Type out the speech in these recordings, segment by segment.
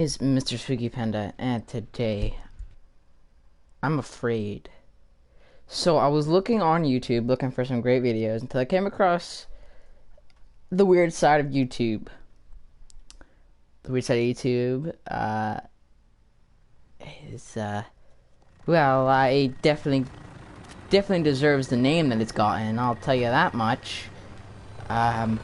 Is MrSpookyPanda, and today I'm afraid. So I was looking on YouTube looking for some great videos until I came across the weird side of YouTube. The weird side of YouTube is well, it definitely deserves the name that it's gotten, I'll tell you that much. But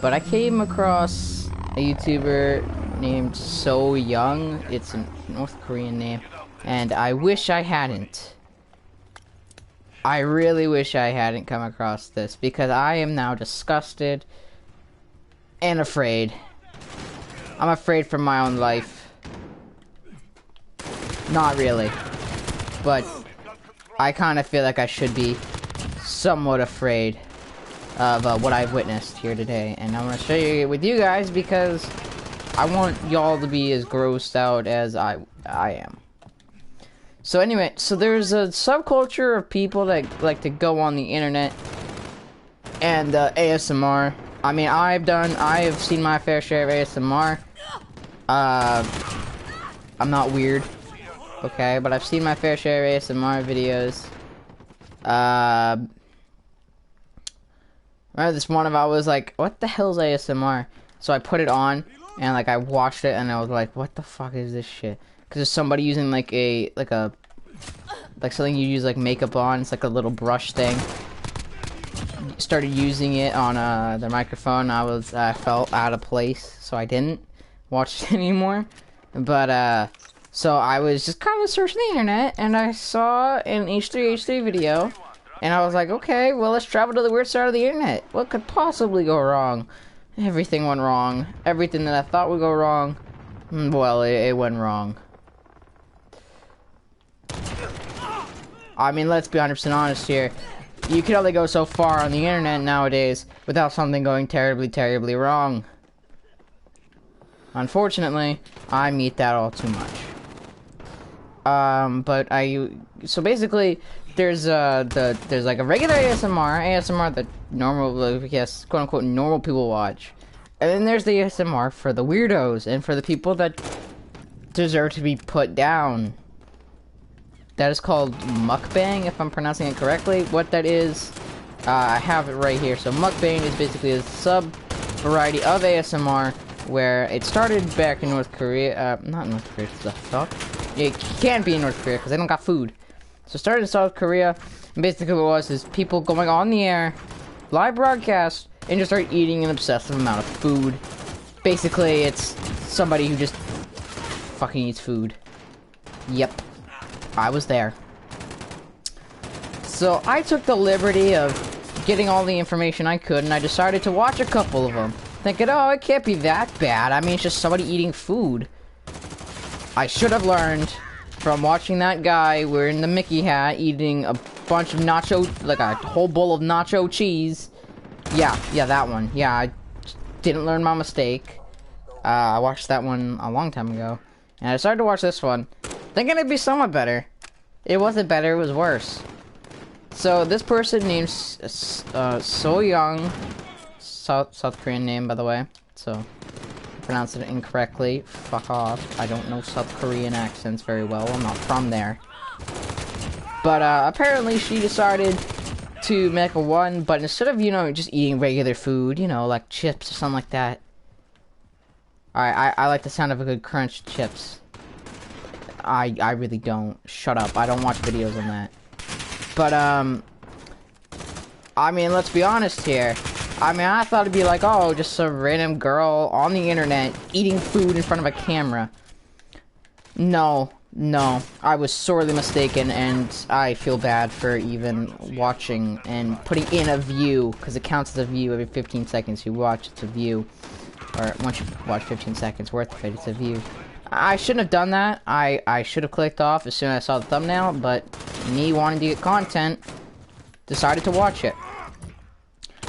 I came across a YouTuber named So Young. It's a North Korean name, and I wish I hadn't. I really wish I hadn't come across this, because I am now disgusted and afraid. I'm afraid for my own life. Not really, but I kind of feel like I should be somewhat afraid of what I've witnessed here today, and I'm gonna share it with you guys because I want y'all to be as grossed out as I am. So anyway, so there's a subculture of people that like to go on the internet and ASMR. I mean, I have seen my fair share of ASMR. I'm not weird, okay, but I've seen my fair share of ASMR videos. Remember this one of I was like, what the hell's ASMR? So I put it on and like I watched it and I was like, what the fuck is this shit? Because there's somebody using like something you use like makeup on. It's like a little brush thing. Started using it on the microphone. I felt out of place, so I didn't watch it anymore. But so I was just kind of searching the internet and I saw an H3H3 video. And I was like, okay, well, let's travel to the weird side of the internet. What could possibly go wrong? Everything went wrong. Everything that I thought would go wrong, well, it went wrong. I mean, let's be 100% honest here. You can only go so far on the internet nowadays without something going terribly, terribly wrong. Unfortunately, I meet that all too much. So basically, there's like a regular ASMR that normal, I guess, quote unquote, normal people watch. And then there's the ASMR for the weirdos and for the people that deserve to be put down. That is called mukbang, if I'm pronouncing it correctly. What that is, I have it right here. So mukbang is basically a sub-variety of ASMR where it started back in North Korea. Not North Korea, what the fuck? It can't be in North Korea because they don't got food. So it started in South Korea, and basically what it was is people going on the air, live broadcast, and just start eating an obsessive amount of food. Basically, it's somebody who just fucking eats food. Yep. I was there. So I took the liberty of getting all the information I could, and I decided to watch a couple of them. Thinking, oh, it can't be that bad. I mean, it's just somebody eating food. I should have learned from watching that guy wearing the Mickey hat eating a bunch of nacho, like a whole bowl of nacho cheese. Yeah, that one. Yeah, I didn't learn my mistake. I watched that one a long time ago. And I decided to watch this one, thinking it'd be somewhat better. It wasn't better, it was worse. So this person named So Young, South Korean name, by the way. So pronounced it incorrectly. Fuck off. I don't know South Korean accents very well. I'm not from there. But apparently she decided to make a one, but instead of, you know, just eating regular food, you know, like chips or something like that. I like the sound of a good crunch chips. I really don't. Shut up. I don't watch videos on that. But I mean, let's be honest here. I mean, I thought it'd be like, oh, just some random girl on the internet eating food in front of a camera. No, I was sorely mistaken, and I feel bad for even watching and putting in a view, because it counts as a view every 15 seconds you watch, it's a view. Or once you watch 15 seconds worth of it, it's a view. I shouldn't have done that. I should have clicked off as soon as I saw the thumbnail, but me wanting to get content, decided to watch it.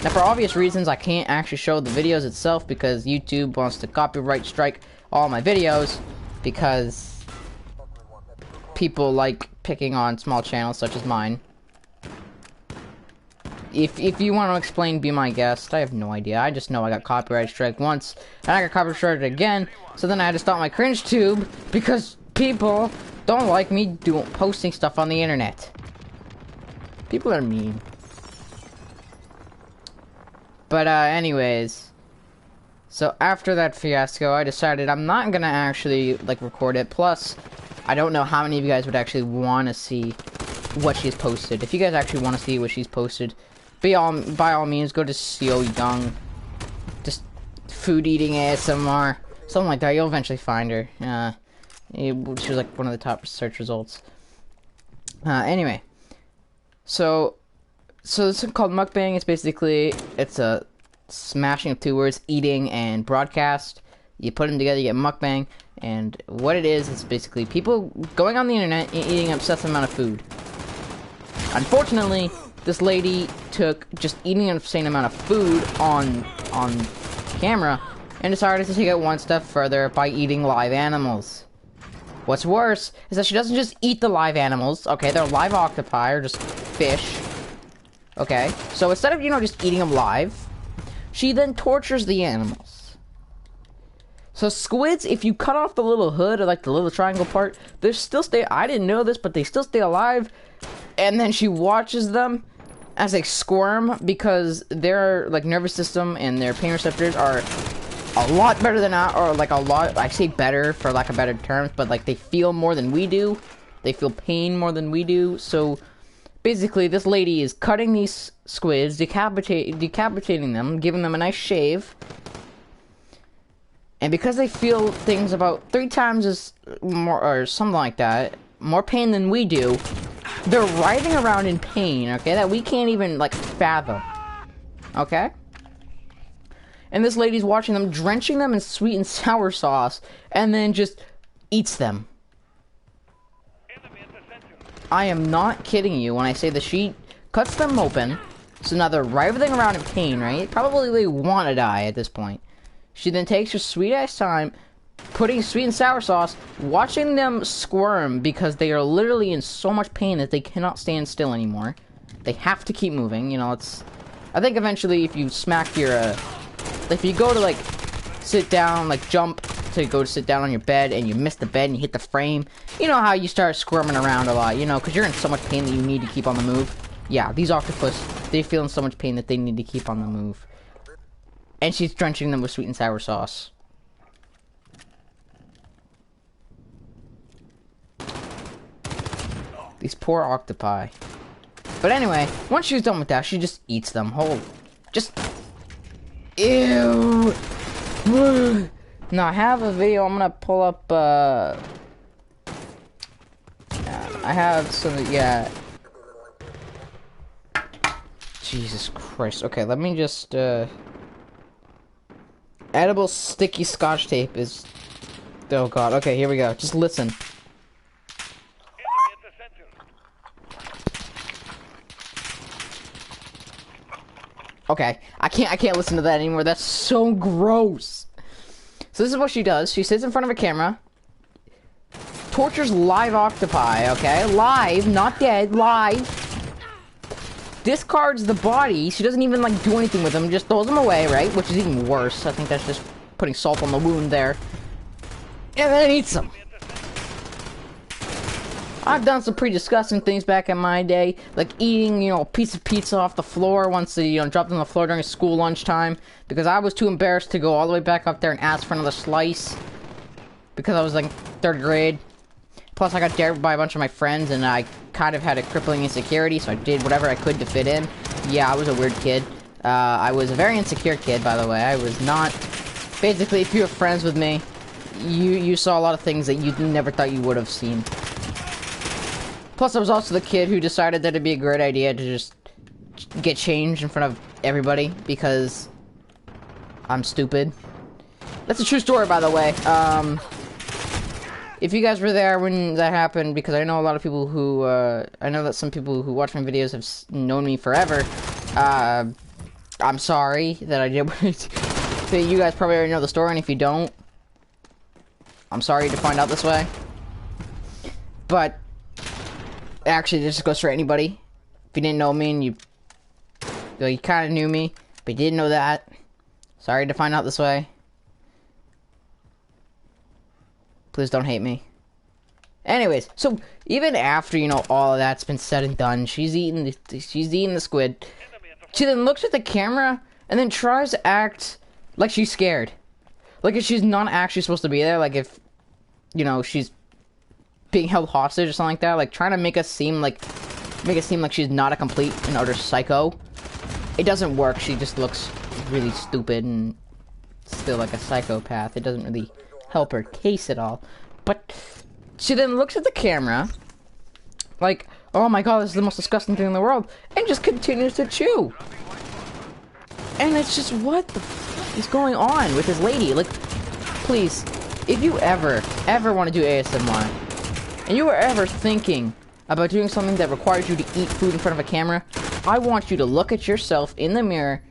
Now, for obvious reasons, I can't actually show the videos itself because YouTube wants to copyright strike all my videos because people like picking on small channels such as mine. If you want to explain, be my guest. I have no idea. I just know I got copyright strike once, and I got copyright strike again. So then I had to stop my cringe tube because people don't like me posting stuff on the internet. People are mean. But anyways, so after that fiasco, I decided I'm not gonna actually like record it. Plus, I don't know how many of you guys would actually want to see what she's posted. If you guys actually want to see what she's posted, by all means, go to CO Young. Just food eating ASMR, something like that. You'll eventually find her. She was like one of the top search results. Anyway, so this is called mukbang. It's a smashing of two words, eating and broadcast. You put them together, you get mukbang. And what it is basically people going on the internet and eating an obsessive amount of food. Unfortunately, this lady took just eating an insane amount of food on camera and decided to take it one step further by eating live animals. What's worse is that she doesn't just eat the live animals. Okay, they're live octopi or just fish. Okay, so instead of, just eating them live, she then tortures the animals. So squids, if you cut off the little hood or like the little triangle part, they still stay. I didn't know this, but they still stay alive. And then she watches them as they squirm because their like nervous system and their pain receptors are a lot better than ours, or like a lot. I say better for lack of better terms, but like they feel more than we do. They feel pain more than we do. So basically, this lady is cutting these squids, decapitating them, giving them a nice shave. And because they feel things about 3 times as more, or something like that, more pain than we do, they're writhing around in pain, okay, that we can't even, like, fathom. Okay? And this lady's watching them, drenching them in sweet and sour sauce, and then just eats them. I am not kidding you when I say that she cuts them open, so now they're writhing around in pain, right? Probably they want to die at this point. She then takes her sweet-ass time, putting sweet and sour sauce, watching them squirm because they are literally in so much pain that they cannot stand still anymore. They have to keep moving, it's... I think eventually if you smack your, if you go to, like, sit down, like, jump to go to sit down on your bed and you miss the bed and you hit the frame, you know how you start squirming around a lot, because you're in so much pain that you need to keep on the move. Yeah, these octopus, they feel in so much pain that they need to keep on the move. And she's drenching them with sweet and sour sauce. These poor octopi. But anyway, once she's done with that, she just eats them whole. Just... Ew! Now, I have a video, I'm gonna pull up, I have some, yeah. Jesus Christ. Okay, let me just, edible sticky scotch tape is... Oh god, okay, here we go. Just listen. Okay, I can't listen to that anymore. That's so gross. So this is what she does. She sits in front of a camera, tortures live octopi, okay? Live, not dead, live. Discards the body. She doesn't even, like, do anything with them. Just throws them away, right? Which is even worse. I think that's just putting salt on the wound there. And then eats them. I've done some pretty disgusting things back in my day, like eating, a piece of pizza off the floor once they, dropped on the floor during school lunchtime, because I was too embarrassed to go all the way back up there and ask for another slice, because I was, like, 3rd grade. Plus, I got dared by a bunch of my friends, and I kind of had a crippling insecurity, so I did whatever I could to fit in. Yeah, I was a weird kid. I was a very insecure kid, by the way. I was not... Basically, if you were friends with me, you saw a lot of things that you never thought you would have seen. Plus, I was also the kid who decided that it'd be a great idea to just get changed in front of everybody, because I'm stupid. That's a true story, by the way. If you guys were there when that happened, because I know a lot of people who, I know that some people who watch my videos have known me forever. I'm sorry that I did what I did. You guys probably already know the story, and if you don't, I'm sorry to find out this way. But... Actually, this just goes for anybody. If you didn't know me and you Like, he kind of knew me, but he didn't know that. Sorry to find out this way. Please don't hate me. Anyways, so even after, you know, all of that's been said and done, she's eating the squid. She then looks at the camera and then tries to act like she's scared. Like if she's not actually supposed to be there, like if, you know, she's being held hostage or something like that, like trying to make it seem like she's not a complete and utter psycho. It doesn't work. She just looks really stupid and still like a psychopath. It doesn't really help her case at all. But she then looks at the camera like, oh my god, this is the most disgusting thing in the world, and just continues to chew. And it's just, what the fuck is going on with this lady? Like, please, if you ever want to do ASMR, and you are ever thinking about doing something that requires you to eat food in front of a camera, I want you to look at yourself in the mirror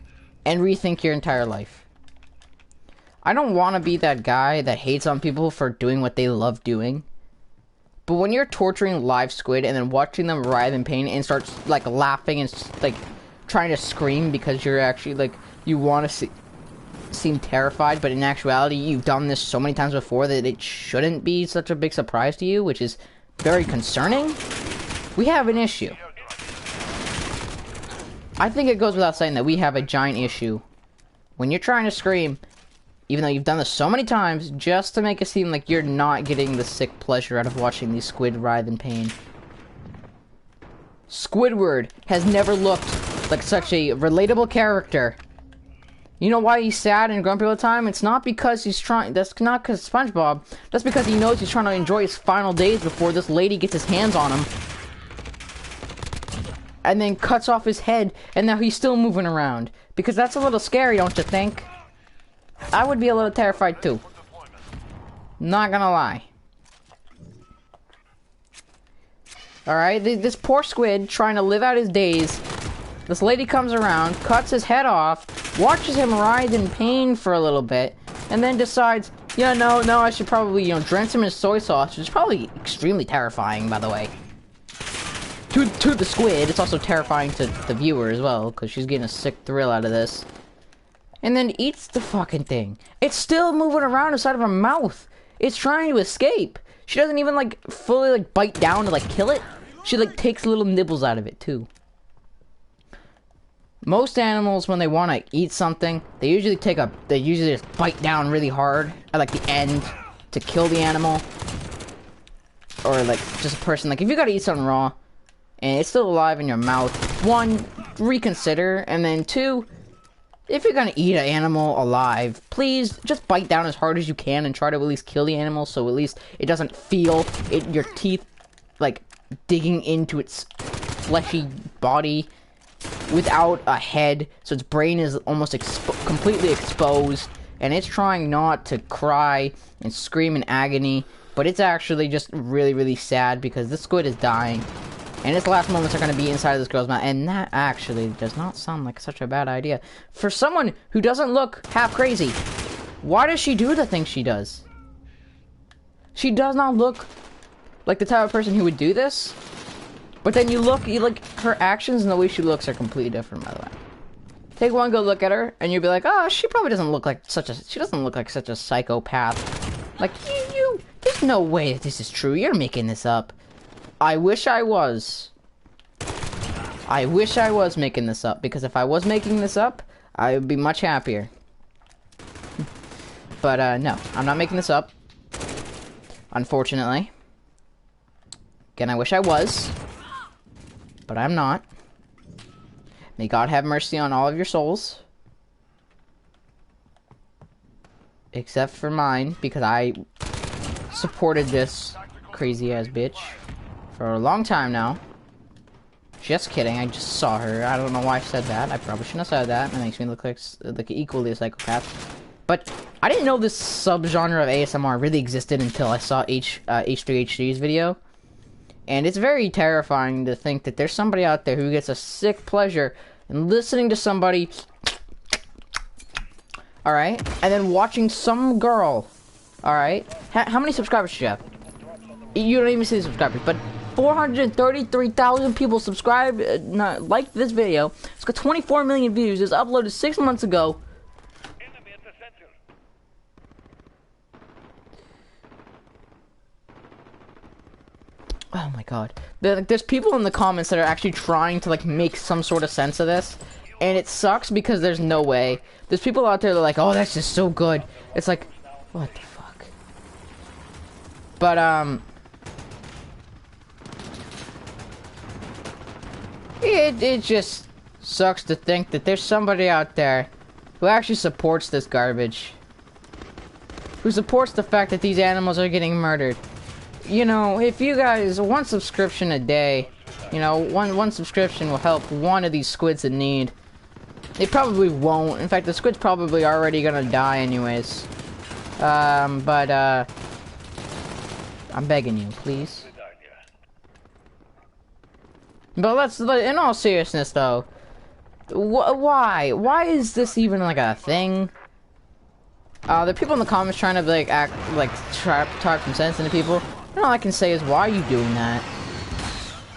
and rethink your entire life. I don't want to be that guy that hates on people for doing what they love doing. But when you're torturing live squid and then watching them writhe in pain and start like laughing and like trying to scream because you're actually like, you want to seem terrified, but in actuality you've done this so many times before that it shouldn't be such a big surprise to you, which is very concerning, we have an issue. I think it goes without saying that we have a giant issue when you're trying to scream, even though you've done this so many times, just to make it seem like you're not getting the sick pleasure out of watching these squid writhe in pain. Squidward has never looked like such a relatable character. You know why he's sad and grumpy all the time? It's not because he's trying, that's not because SpongeBob, that's because he knows he's trying to enjoy his final days before this lady gets his hands on him. And then cuts off his head, and now he's still moving around. Because that's a little scary, don't you think? I would be a little terrified too. Not gonna lie. Alright, this poor squid trying to live out his days. This lady comes around, cuts his head off, watches him writhe in pain for a little bit, and then decides, yeah, no, I should probably, you know, drench him in soy sauce, which is probably extremely terrifying, by the way. To the squid, it's also terrifying to the viewer as well, because she's getting a sick thrill out of this. And then eats the fucking thing. It's still moving around inside of her mouth. It's trying to escape. She doesn't even, like, fully, like, bite down to, like, kill it. She, like, takes little nibbles out of it, too. Most animals, when they want to eat something, they usually just bite down really hard at, like, the end to kill the animal. Or, like, just a person, like, if you gotta eat something raw, and it's still alive in your mouth, one, reconsider, and then two, if you're gonna eat an animal alive, please just bite down as hard as you can and try to at least kill the animal, so at least it doesn't feel your teeth like digging into its fleshy body without a head, so its brain is almost completely exposed, and it's trying not to cry and scream in agony, but it's actually just really, really sad because this squid is dying. And its last moments are going to be inside of this girl's mouth. And that actually does not sound like such a bad idea. For someone who doesn't look half crazy, why does she do the things she does? She does not look like the type of person who would do this. But then you look, her actions and the way she looks are completely different, by the way. Take one good look at her, and you'll be like, oh, she probably doesn't look like she doesn't look like such a psychopath. Like, there's no way that this is true. You're making this up. I wish I was. I wish I was making this up, because if I was making this up, I would be much happier. But, no, I'm not making this up. Unfortunately. Again, I wish I was. But I'm not. May God have mercy on all of your souls. Except for mine, because I supported this crazy-ass bitch for a long time now. Just kidding, I just saw her. I don't know why I said that. I probably shouldn't have said that. It makes me look like equally a psychopath. But I didn't know this subgenre of ASMR really existed until I saw H3HD's video. And it's very terrifying to think that there's somebody out there who gets a sick pleasure in listening to somebody, alright, and then watching some girl, alright. How many subscribers do you have? You don't even see the subscribers, but 433,000 people subscribe, like this video. It's got 24 million views. It was uploaded 6 months ago. Oh my god. There's people in the comments that are actually trying to like make some sort of sense of this. And it sucks because there's no way. There's people out there that are like, oh, that's just so good. It's like, what the fuck? But, it just sucks to think that there's somebody out there who actually supports this garbage. Who supports the fact that these animals are getting murdered. You know, if you guys, one subscription a day, you know, one subscription will help one of these squids in need. It probably won't. In fact, the squid's probably already gonna die anyways. I'm begging you, please. But in all seriousness though, why? Why is this even like a thing? The people in the comments trying to like talk some sense into people. All I can say is, why are you doing that?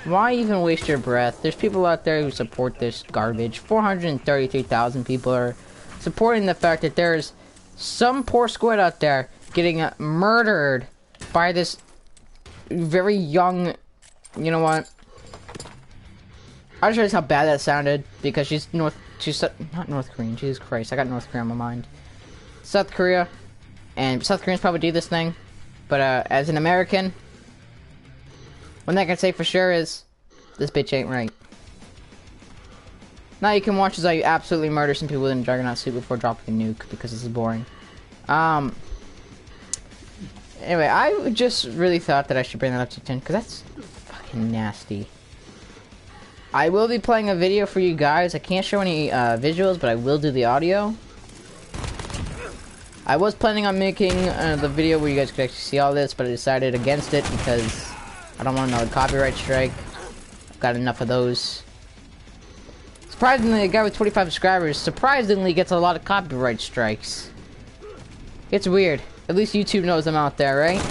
Why even waste your breath? There's people out there who support this garbage. 433,000 people are supporting the fact that there's some poor squid out there getting murdered by this very young... You know what? I just realized how bad that sounded because she's not North Korean. Jesus Christ, I got North Korea on my mind. South Korea, and South Koreans probably do this thing. But as an American, one thing I can say for sure is, this bitch ain't right. Now you can watch as I absolutely murder some people in a Juggernaut suit before dropping a nuke, because this is boring. Anyway, I just really thought that I should bring that up to 10, because that's fucking nasty. I will be playing a video for you guys. I can't show any visuals, but I will do the audio. I was planning on making the video where you guys could actually see all this, but I decided against it because I don't want another copyright strike. I've got enough of those. Surprisingly, a guy with 25 subscribers surprisingly gets a lot of copyright strikes. It's weird. At least YouTube knows I'm out there, right?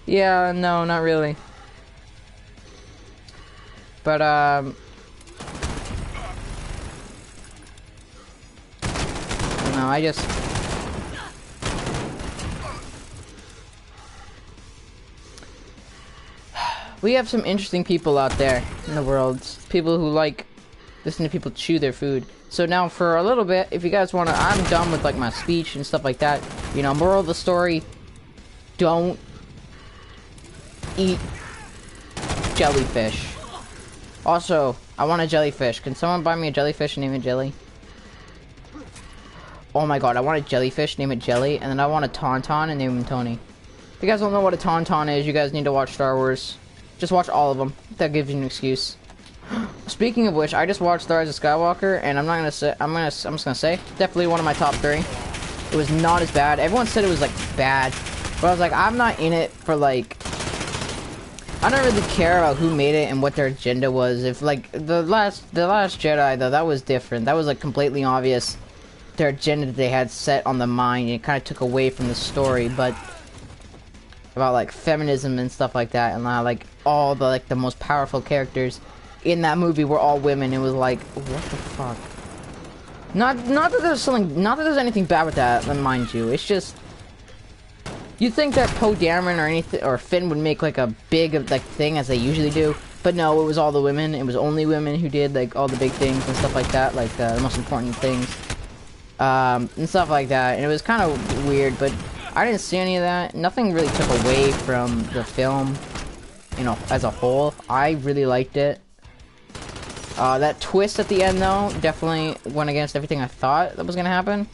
Yeah, no, not really. But, no, I just... We have some interesting people out there in the world. People who like listening to people chew their food. So now for a little bit, if you guys want to... I'm done with like my speech and stuff like that. You know, moral of the story, don't eat jellyfish. Also, I want a jellyfish. Can someone buy me a jellyfish and name it Jelly? Oh my god, I want a jellyfish, name it Jelly, and then I want a tauntaun and name him Tony. If you guys don't know what a tauntaun is, you guys need to watch Star Wars. Just watch all of them. That gives you an excuse. Speaking of which, I just watched The Rise of Skywalker, and I'm just gonna say, definitely one of my top 3. It was not as bad. Everyone said it was like bad, but I was like, I'm not in it for like... I don't really care about who made it and what their agenda was. If like the last Jedi though, that was different. That was like completely obvious. Their agenda that they had set on the mind, and it kind of took away from the story, but about like feminism and stuff like that, and like all the the most powerful characters in that movie were all women. It was like, what the fuck? Not that there's anything bad with that, mind you. It's just you'd think that Poe Dameron or Finn would make like a big like thing as they usually do, but no, it was all the women. It was only women who did like all the big things and stuff like that, like the most important things. And stuff like that, and it was kind of weird, but I didn't see any of that. Nothing really took away from the film, you know, as a whole. I really liked it. That twist at the end, though, definitely went against everything I thought that was gonna happen.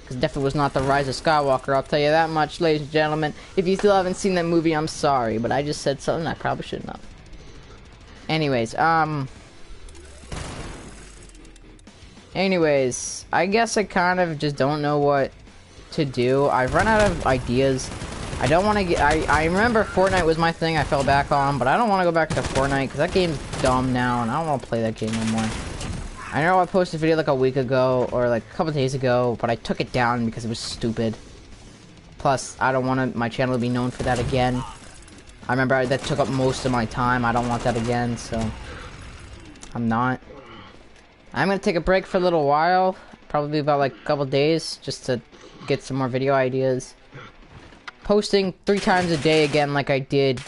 Because definitely was not The Rise of Skywalker, I'll tell you that much, ladies and gentlemen. If you still haven't seen that movie, I'm sorry, but I just said something I probably shouldn't have. Anyways, I guess I kind of just don't know what to do. I've run out of ideas. I don't want to get... I remember Fortnite was my thing I fell back on, but I don't want to go back to Fortnite because that game's dumb now, and I don't want to play that game anymore. I know I posted a video like a week ago, or like a couple days ago, but I took it down because it was stupid. Plus, I don't want my channel to be known for that again. I remember that took up most of my time. I don't want that again, so I'm not. I'm gonna take a break for a little while, probably about like a couple days, just to get some more video ideas. Posting 3 times a day again, like I did,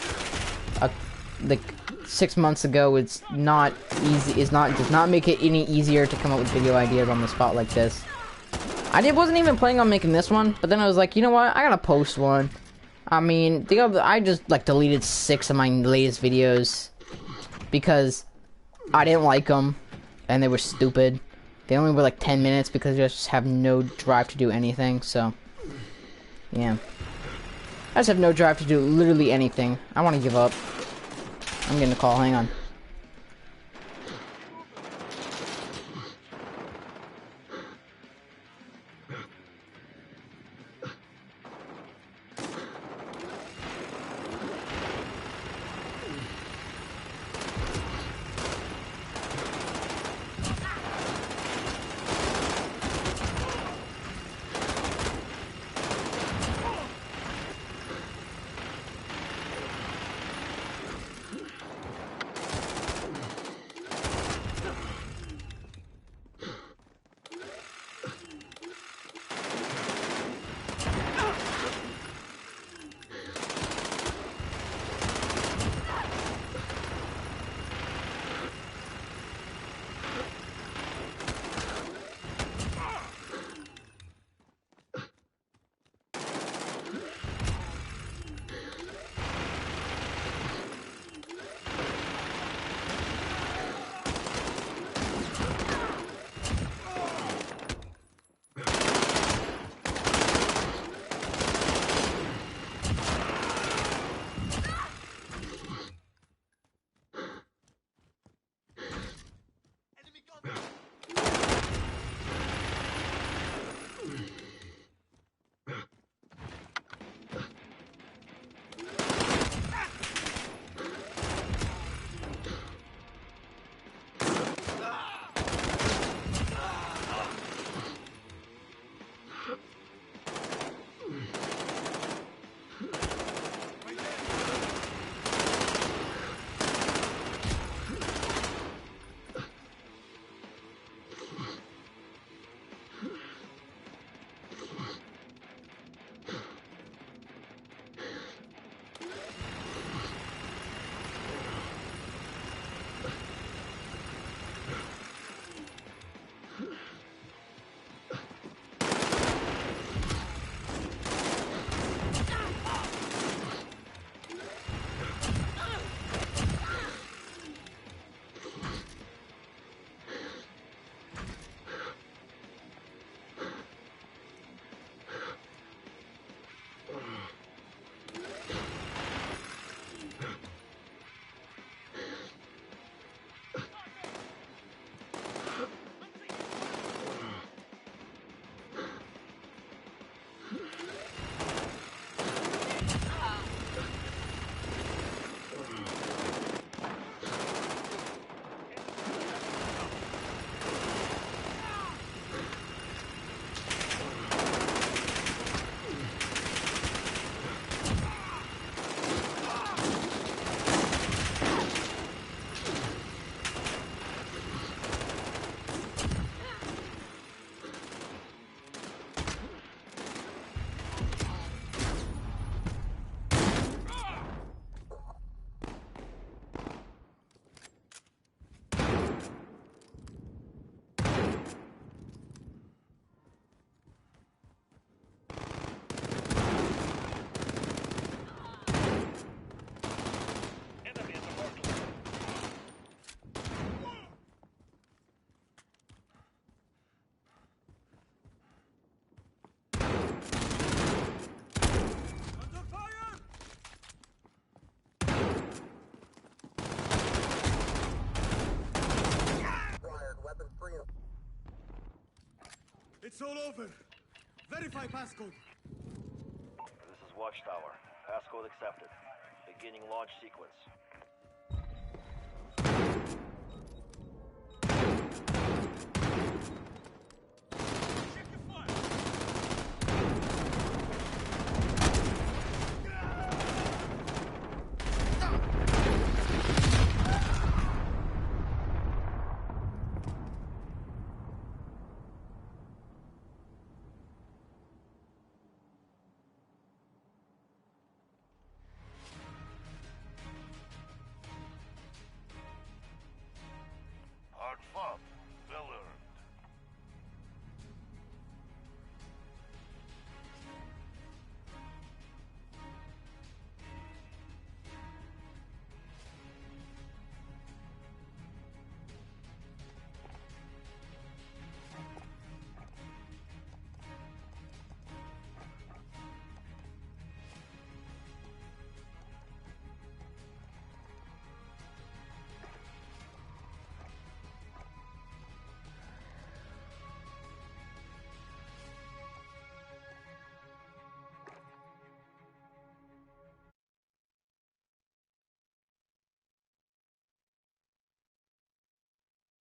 like 6 months ago, it's not easy. Does not make it any easier to come up with video ideas on the spot like this. Wasn't even planning on making this one, but then I was like, you know what? I gotta post one. I mean, I just like deleted 6 of my latest videos because I didn't like them and they were stupid. They only were like 10 minutes because I just have no drive to do anything. So, yeah, I just have no drive to do literally anything. I want to give up. I'm getting a call. Hang on. It's all over. Verify passcode. This is Watchtower. Passcode accepted. Beginning launch sequence.